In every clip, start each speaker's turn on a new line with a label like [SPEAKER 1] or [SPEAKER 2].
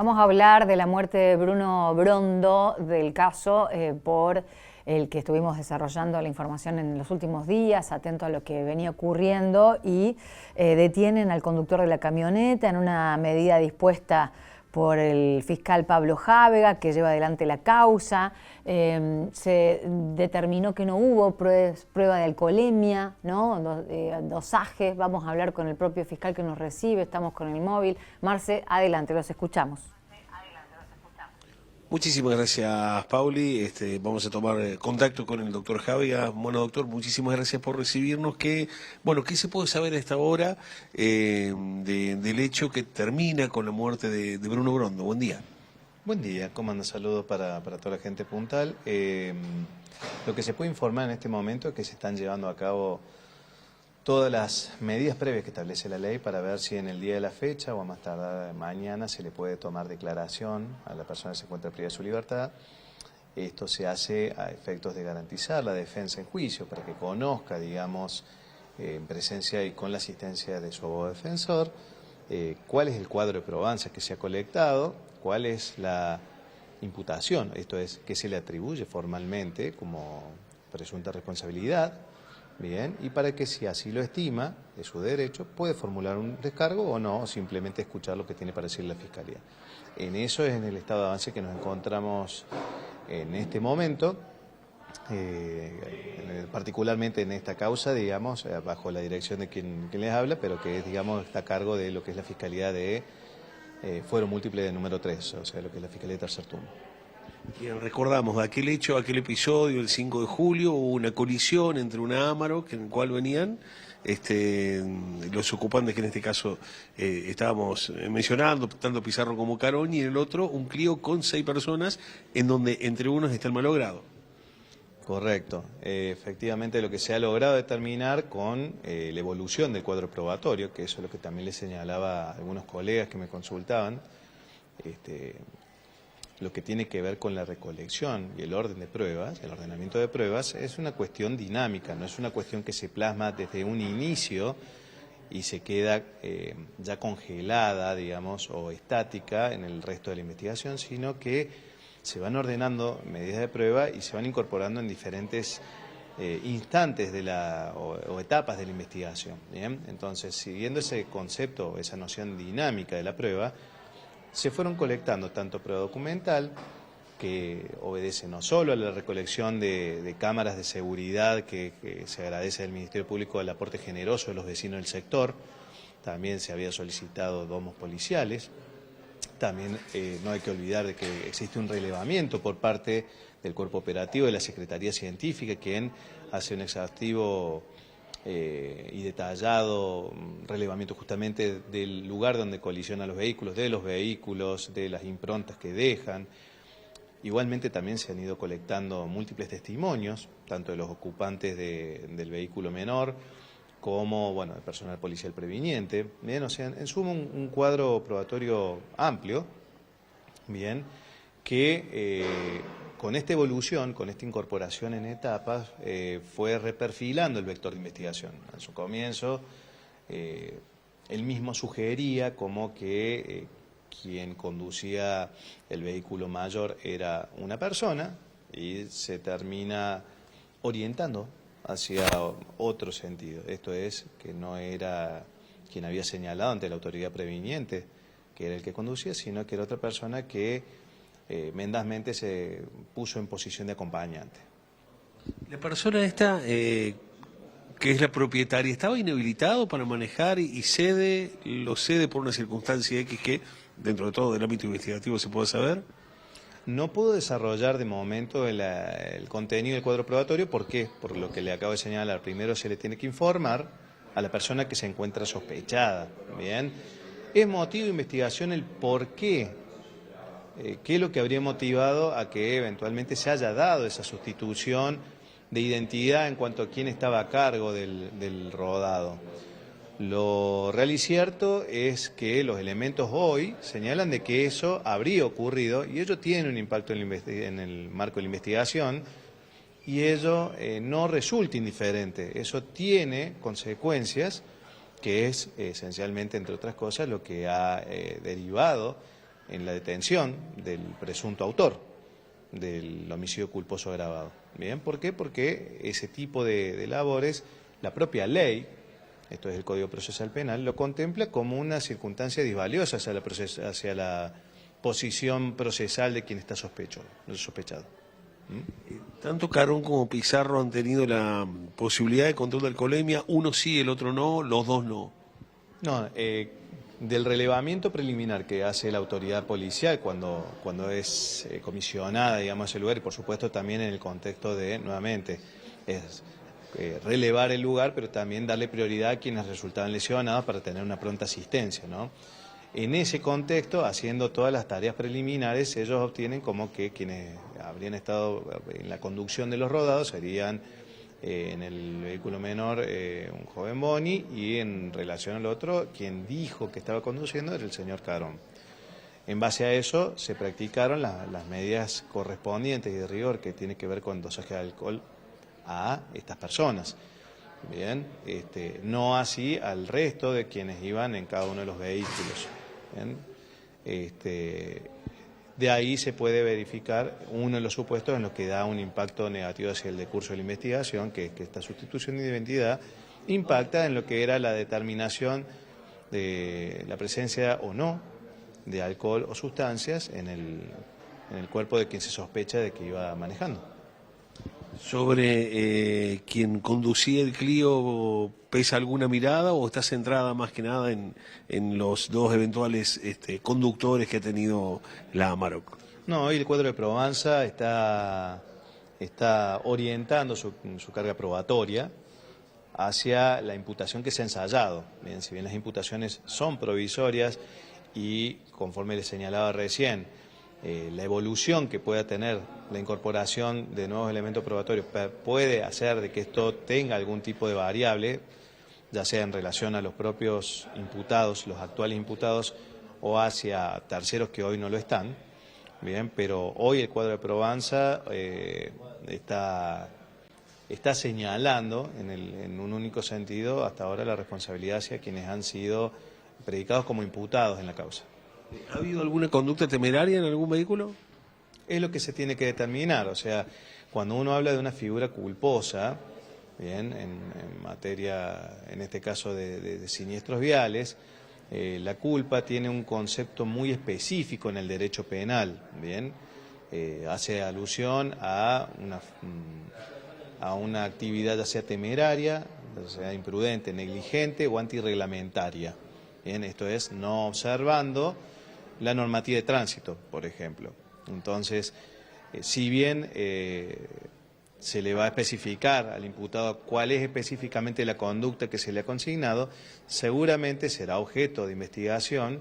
[SPEAKER 1] Vamos a hablar de la muerte de Bruno Brondo, del caso por el que estuvimos desarrollando la información en los últimos días, atento a lo que venía ocurriendo, y detienen al conductor de la camioneta en una medida dispuesta por el fiscal Pablo Jávega, que lleva adelante la causa. Se determinó que no hubo prueba de alcoholemia, ¿no? Dosajes. Vamos a hablar con el propio fiscal que nos recibe, estamos con el móvil. Marce, adelante, los escuchamos.
[SPEAKER 2] Muchísimas gracias, Pauli. Vamos a tomar contacto con el doctor Jávega. Bueno, doctor, muchísimas gracias por recibirnos. ¿Qué se puede saber a esta hora del hecho que termina con la muerte de Bruno Brondo? Buen día.
[SPEAKER 3] Buen día, ¿cómo anda? Saludos para toda la gente puntal. Lo que se puede informar en este momento es que se están llevando a cabo todas las medidas previas que establece la ley para ver si en el día de la fecha o a más tardar mañana se le puede tomar declaración a la persona que se encuentra privada de su libertad. Esto se hace a efectos de garantizar la defensa en juicio para que conozca, digamos, en presencia y con la asistencia de su abogado defensor, cuál es el cuadro de probanzas que se ha colectado, cuál es la imputación, esto es, qué se le atribuye formalmente como presunta responsabilidad. Bien, y para que si así lo estima, de su derecho, puede formular un descargo o no, o simplemente escuchar lo que tiene para decir la Fiscalía. En eso es en el estado de avance que nos encontramos en este momento, particularmente en esta causa, digamos, bajo la dirección de quien les habla, pero que es, digamos, está a cargo de lo que es la Fiscalía de Fuero Múltiple de número 3, o sea, lo que es la Fiscalía de Tercer Turno.
[SPEAKER 2] Bien, recordamos aquel episodio, el 5 de julio, hubo una colisión entre una Amarok en el cual venían los ocupantes que en este caso estábamos mencionando, tanto Pizarro como Carón, y en el otro un Clio con 6 personas, en donde entre unos está el malogrado.
[SPEAKER 3] Correcto. Efectivamente lo que se ha logrado determinar con la evolución del cuadro probatorio, que eso es lo que también les señalaba a algunos colegas que me consultaban, lo que tiene que ver con la recolección y el orden de pruebas, el ordenamiento de pruebas, es una cuestión dinámica, no es una cuestión que se plasma desde un inicio y se queda ya congelada, digamos, o estática en el resto de la investigación, sino que se van ordenando medidas de prueba y se van incorporando en diferentes instantes o etapas de la investigación. ¿Bien? Entonces, siguiendo ese concepto, esa noción dinámica de la prueba, se fueron colectando tanto prueba documental, que obedece no solo a la recolección de cámaras de seguridad, que se agradece al Ministerio Público el aporte generoso de los vecinos del sector, también se había solicitado domos policiales, también no hay que olvidar de que existe un relevamiento por parte del Cuerpo Operativo de la Secretaría Científica, quien hace un exhaustivo y detallado relevamiento justamente del lugar donde colisionan los vehículos, de las improntas que dejan. Igualmente también se han ido colectando múltiples testimonios, tanto de los ocupantes del vehículo menor como, bueno, del personal policial previniente. Bien, o sea, en suma un cuadro probatorio amplio, bien, que con esta evolución, con esta incorporación en etapas, fue reperfilando el vector de investigación. En su comienzo, él mismo sugería como que quien conducía el vehículo mayor era una persona y se termina orientando hacia otro sentido. Esto es, que no era quien había señalado ante la autoridad previniente que era el que conducía, sino que era otra persona que mendazmente se puso en posición de acompañante.
[SPEAKER 2] La persona esta, que es la propietaria, ¿estaba inhabilitado para manejar y lo cede por una circunstancia X que, dentro de todo del ámbito investigativo, se puede saber?
[SPEAKER 3] No pudo desarrollar de momento el contenido del cuadro probatorio. ¿Por qué? Por lo que le acabo de señalar. Primero se le tiene que informar a la persona que se encuentra sospechada. Bien, es motivo de investigación el por qué. ¿Qué es lo que habría motivado a que eventualmente se haya dado esa sustitución de identidad en cuanto a quién estaba a cargo del rodado? Lo real y cierto es que los elementos hoy señalan de que eso habría ocurrido y ello tiene un impacto en el marco de la investigación y ello no resulta indiferente. Eso tiene consecuencias, que es esencialmente, entre otras cosas, lo que ha derivado en la detención del presunto autor del homicidio culposo agravado. ¿Bien? ¿Por qué? Porque ese tipo de labores, la propia ley, esto es el Código Procesal Penal, lo contempla como una circunstancia disvaliosa hacia la posición procesal de quien está sospechado.
[SPEAKER 2] Tanto Carón como Pizarro han tenido la posibilidad de control de alcoholemia, uno sí, el otro no, los dos no.
[SPEAKER 3] No, del relevamiento preliminar que hace la autoridad policial cuando es comisionada, digamos, ese lugar, y por supuesto también en el contexto de, nuevamente, es relevar el lugar, pero también darle prioridad a quienes resultaban lesionados para tener una pronta asistencia, ¿no? En ese contexto, haciendo todas las tareas preliminares, ellos obtienen como que quienes habrían estado en la conducción de los rodados serían en el vehículo menor un joven Boni, y en relación al otro, quien dijo que estaba conduciendo era el señor Carón. En base a eso se practicaron las medidas correspondientes y de rigor que tiene que ver con dosaje de alcohol a estas personas. Bien, no así al resto de quienes iban en cada uno de los vehículos. Bien, de ahí se puede verificar uno de los supuestos en los que da un impacto negativo hacia el decurso de la investigación, que esta sustitución de identidad impacta en lo que era la determinación de la presencia o no de alcohol o sustancias en el cuerpo de quien se sospecha de que iba manejando.
[SPEAKER 2] ¿Sobre quien conducía el Clio pesa alguna mirada o está centrada más que nada en los dos eventuales conductores que ha tenido la Amarok?
[SPEAKER 3] No, hoy el cuadro de probanza está orientando su carga probatoria hacia la imputación que se ha ensayado. Bien, si bien las imputaciones son provisorias y, conforme les señalaba recién, la evolución que pueda tener la incorporación de nuevos elementos probatorios puede hacer de que esto tenga algún tipo de variable, ya sea en relación a los propios imputados, los actuales imputados, o hacia terceros que hoy no lo están. Bien, pero hoy el cuadro de probanza está señalando en un único sentido hasta ahora la responsabilidad hacia quienes han sido predicados como imputados en la causa.
[SPEAKER 2] ¿Ha habido alguna conducta temeraria en algún vehículo?
[SPEAKER 3] Es lo que se tiene que determinar, o sea, cuando uno habla de una figura culposa, bien, en materia, en este caso de siniestros viales, la culpa tiene un concepto muy específico en el derecho penal, bien, hace alusión a una actividad ya sea temeraria, ya sea imprudente, negligente o antirreglamentaria. Bien, esto es no observando la normativa de tránsito, por ejemplo. Entonces, si bien se le va a especificar al imputado cuál es específicamente la conducta que se le ha consignado, seguramente será objeto de investigación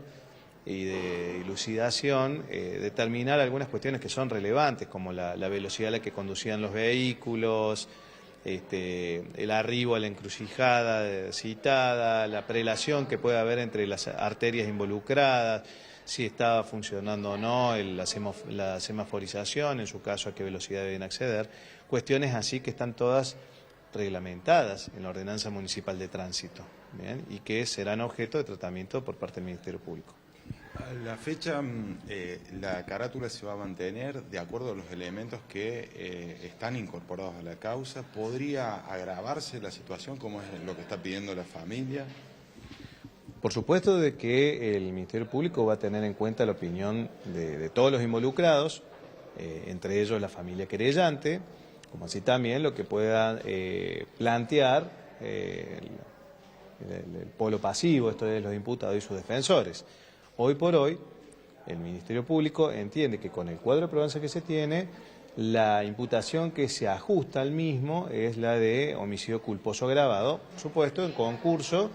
[SPEAKER 3] y de elucidación determinar algunas cuestiones que son relevantes, como la velocidad a la que conducían los vehículos, el arribo a la encrucijada citada, la prelación que puede haber entre las arterias involucradas, si estaba funcionando o no la semaforización, en su caso a qué velocidad deben acceder, cuestiones así que están todas reglamentadas en la Ordenanza Municipal de Tránsito, ¿bien? Y que serán objeto de tratamiento por parte del Ministerio Público.
[SPEAKER 4] A la fecha, la carátula se va a mantener de acuerdo a los elementos que están incorporados a la causa. ¿Podría agravarse la situación como es lo que está pidiendo la familia?
[SPEAKER 3] Por supuesto de que el Ministerio Público va a tener en cuenta la opinión de todos los involucrados, entre ellos la familia querellante, como así también lo que pueda plantear el polo pasivo, esto es los imputados y sus defensores. Hoy por hoy, el Ministerio Público entiende que con el cuadro de probanza que se tiene, la imputación que se ajusta al mismo es la de homicidio culposo agravado, por supuesto, en concurso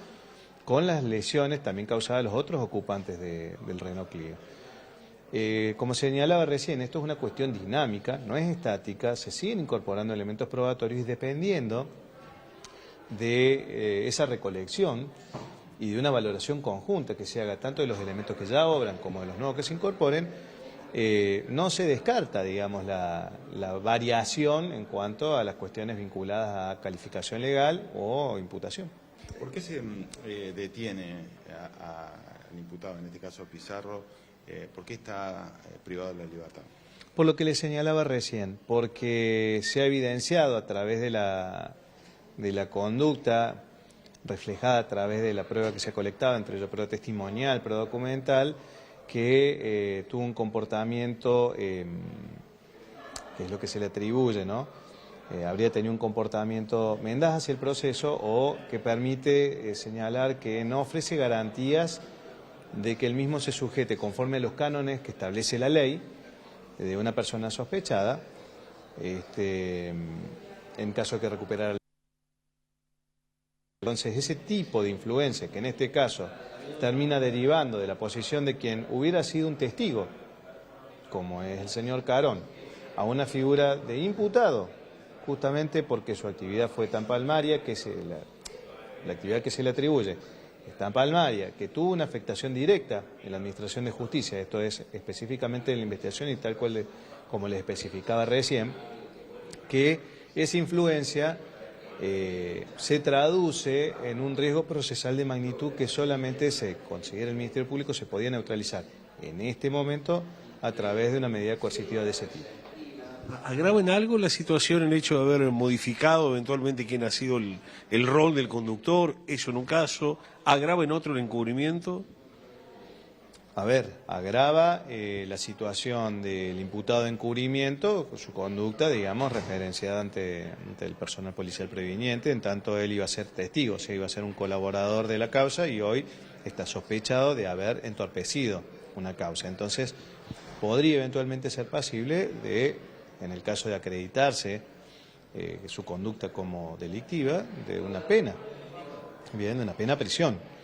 [SPEAKER 3] con las lesiones también causadas a los otros ocupantes del Renault Clio. Como señalaba recién, esto es una cuestión dinámica, no es estática, se siguen incorporando elementos probatorios y dependiendo de esa recolección y de una valoración conjunta que se haga tanto de los elementos que ya obran como de los nuevos que se incorporen, no se descarta, digamos, la variación en cuanto a las cuestiones vinculadas a calificación legal o imputación.
[SPEAKER 4] ¿Por qué se detiene al imputado, en este caso Pizarro, ¿Por qué está privado de la libertad?
[SPEAKER 3] Por lo que le señalaba recién, porque se ha evidenciado a través de la conducta reflejada a través de la prueba que se ha colectado, entre ellos prueba testimonial, prueba documental, que tuvo un comportamiento, que es lo que se le atribuye, ¿no? Habría tenido un comportamiento mendaz hacia el proceso o que permite señalar que no ofrece garantías de que el mismo se sujete conforme a los cánones que establece la ley de una persona sospechada, en caso de que recuperara. Entonces, ese tipo de influencia, que en este caso termina derivando de la posición de quien hubiera sido un testigo, como es el señor Carón, a una figura de imputado, justamente porque su actividad fue tan palmaria, que la actividad que se le atribuye es tan palmaria, que tuvo una afectación directa en la Administración de Justicia, esto es específicamente en la investigación y tal cual como les especificaba recién, que esa influencia se traduce en un riesgo procesal de magnitud que solamente se considera el Ministerio Público se podía neutralizar en este momento a través de una medida coercitiva de ese tipo.
[SPEAKER 2] ¿Agrava en algo la situación el hecho de haber modificado eventualmente quién ha sido el rol del conductor? Eso en un caso. ¿Agrava en otro el encubrimiento?
[SPEAKER 3] A ver, agrava la situación del imputado de encubrimiento, su conducta, digamos, referenciada ante el personal policial previniente, en tanto él iba a ser testigo, o sea, iba a ser un colaborador de la causa y hoy está sospechado de haber entorpecido una causa. Entonces, podría eventualmente ser pasible de, en el caso de acreditarse su conducta como delictiva, de una pena, bien, de una pena prisión.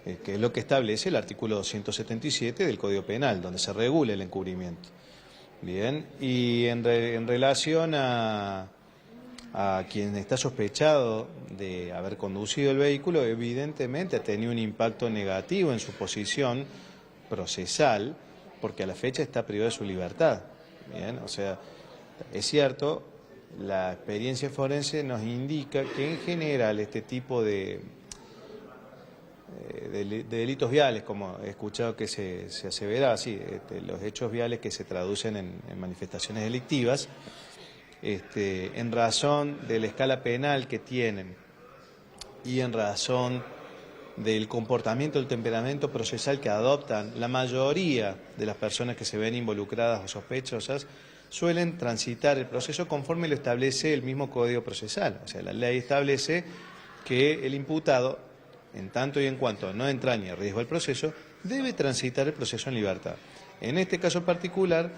[SPEAKER 3] Que es lo que establece el artículo 277 del Código Penal, donde se regula el encubrimiento. Bien, y en relación a quien está sospechado de haber conducido el vehículo, evidentemente ha tenido un impacto negativo en su posición procesal, porque a la fecha está privado de su libertad. Bien, o sea, es cierto, la experiencia forense nos indica que en general este tipo de delitos viales, como he escuchado que se asevera así, los hechos viales que se traducen en manifestaciones delictivas, en razón de la escala penal que tienen y en razón del comportamiento, el temperamento procesal que adoptan la mayoría de las personas que se ven involucradas o sospechosas, suelen transitar el proceso conforme lo establece el mismo Código Procesal. O sea, la ley establece que el imputado, en tanto y en cuanto no entrañe riesgo al proceso, debe transitar el proceso en libertad. En este caso particular,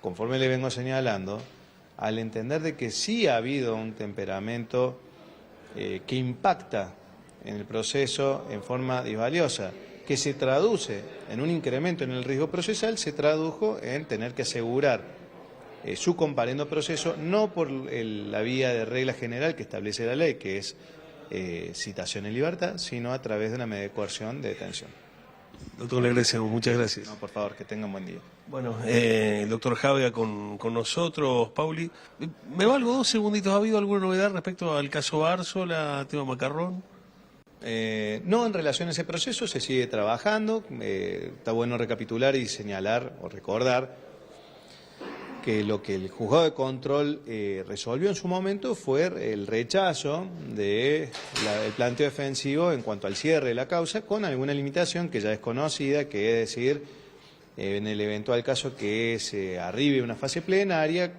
[SPEAKER 3] conforme le vengo señalando, al entender de que sí ha habido un temperamento que impacta en el proceso en forma disvaliosa, que se traduce en un incremento en el riesgo procesal, se tradujo en tener que asegurar su comparendo proceso, no por la vía de regla general que establece la ley, que es citación en libertad, sino a través de una medida de coerción de detención.
[SPEAKER 2] Doctor, le agradecemos, muchas gracias.
[SPEAKER 3] No, por favor, que tengan buen día.
[SPEAKER 2] Bueno, el doctor Javia con nosotros, Pauli. Me valgo 2 segunditos, ¿ha habido alguna novedad respecto al caso Bárzola, tema Macarrón?
[SPEAKER 3] No, en relación a ese proceso se sigue trabajando, está bueno recapitular y señalar o recordar que lo que el juzgado de control resolvió en su momento fue el rechazo del planteo defensivo en cuanto al cierre de la causa, con alguna limitación que ya es conocida, que es decir, en el eventual caso que se arribe a una fase plenaria,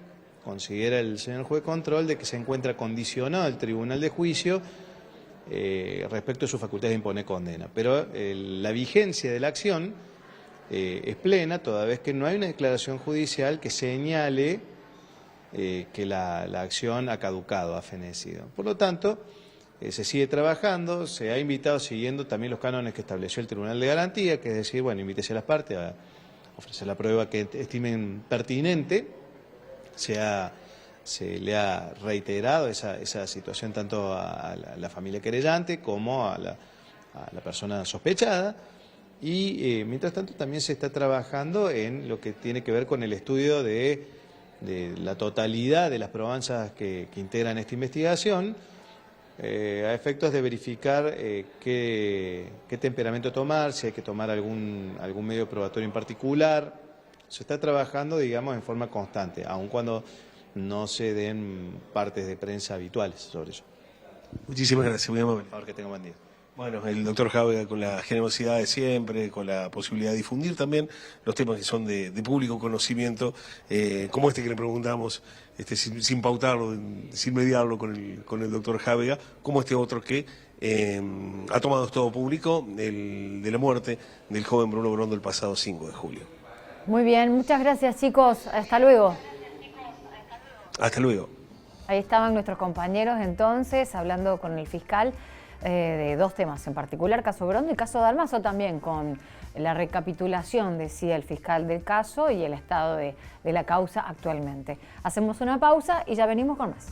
[SPEAKER 3] considera el señor juez de control de que se encuentra condicionado el tribunal de juicio respecto a su facultad de imponer condena. Pero la vigencia de la acción es plena, toda vez que no hay una declaración judicial que señale que la acción ha caducado, ha fenecido. Por lo tanto, se sigue trabajando, se ha invitado, siguiendo también los cánones que estableció el Tribunal de Garantía, que es decir, bueno, invítese a las partes a ofrecer la prueba que estimen pertinente. Se le ha reiterado esa situación tanto a la familia querellante como a la persona sospechada. Y mientras tanto también se está trabajando en lo que tiene que ver con el estudio de la totalidad de las probanzas que integran esta investigación, a efectos de verificar qué temperamento tomar, si hay que tomar algún medio probatorio en particular. Se está trabajando, digamos, en forma constante, aun cuando no se den partes de prensa habituales sobre ello.
[SPEAKER 2] Muchísimas gracias, muy amable.
[SPEAKER 3] Por favor, que tenga buen día.
[SPEAKER 2] Bueno, el doctor Jávega con la generosidad de siempre, con la posibilidad de difundir también los temas que son de público conocimiento, como este que le preguntamos, sin pautarlo, sin mediarlo con el doctor Jávega, como este otro que ha tomado todo público, el de la muerte del joven Bruno Brondo el pasado 5 de julio.
[SPEAKER 1] Muy bien, muchas gracias chicos, hasta luego.
[SPEAKER 2] Hasta luego.
[SPEAKER 1] Ahí estaban nuestros compañeros entonces hablando con el fiscal de dos temas en particular, caso Brondo y caso Dalmazo también, con la recapitulación, decía el fiscal del caso y el estado de la causa actualmente. Hacemos una pausa y ya venimos con más.